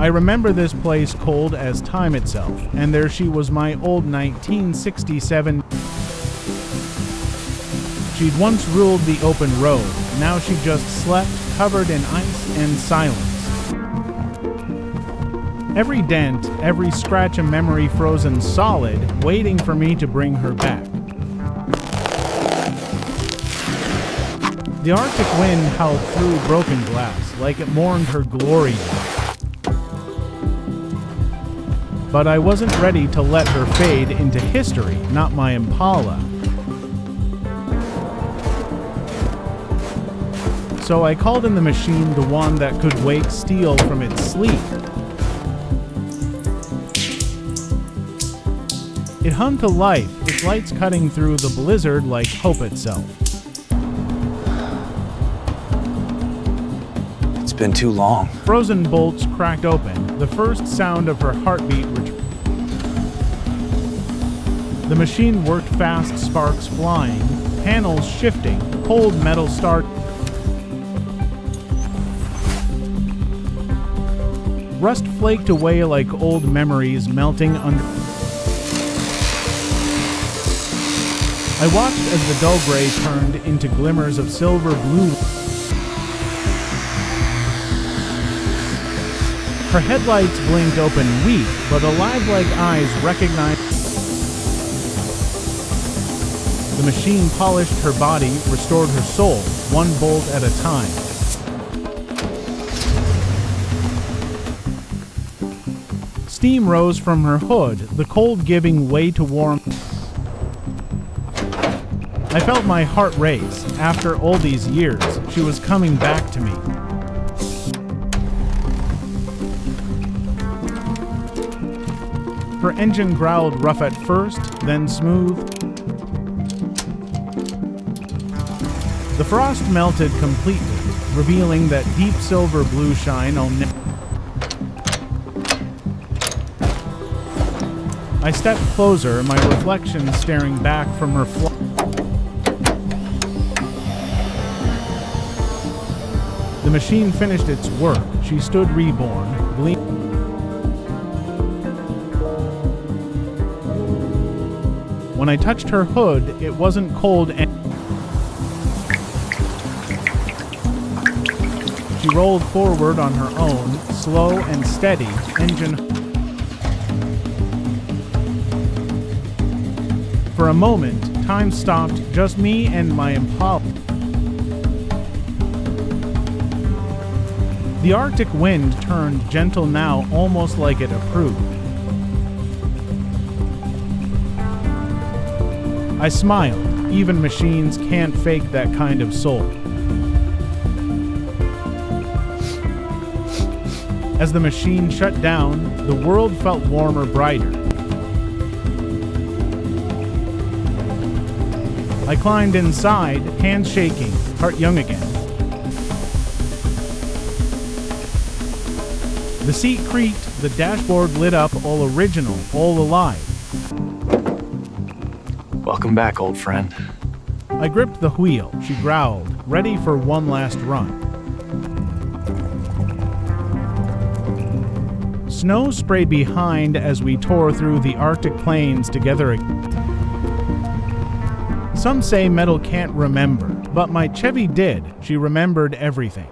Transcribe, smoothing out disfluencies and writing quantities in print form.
I remember this place cold as time itself, and there she was, my old 1967. She'd once ruled the open road, now she just slept, covered in ice and silence. Every dent, every scratch a memory frozen solid, waiting for me to bring her back. The Arctic wind howled through broken glass, like it mourned her glory. But I wasn't ready to let her fade into history, not my Impala. So I called in the machine, the one that could wake steel from its sleep. It hung to life, its lights cutting through the blizzard like hope itself. It's been too long. Frozen bolts cracked open, the first sound of her heartbeat returned. The machine worked fast, sparks flying, panels shifting, cold metal start. Rust flaked away like old memories melting under. I watched as the dull gray turned into glimmers of silver blue. Her headlights blinked open weak, but alive like eyes recognized. The machine polished her body, restored her soul, one bolt at a time. Steam rose from her hood, the cold giving way to warmth. I felt my heart race. After all these years, she was coming back to me. Her engine growled rough at first, then smooth. The frost melted completely, revealing that deep silver blue shine I'll never. I stepped closer, my reflection staring back from her flight. The machine finished its work. She stood reborn, gleaming. When I touched her hood, it wasn't cold and she rolled forward on her own, slow and steady, engine. For a moment, time stopped, just me and my Impala. The Arctic wind turned gentle now, almost like it approved. I smiled. Even machines can't fake that kind of soul. As the machine shut down, the world felt warmer, brighter. I climbed inside, hands shaking, heart young again. The seat creaked, the dashboard lit up, all original, all alive. Welcome back, old friend. I gripped the wheel. She growled, ready for one last run. Snow sprayed behind as we tore through the Arctic plains together again. Some say metal can't remember, but my Chevy did. She remembered everything.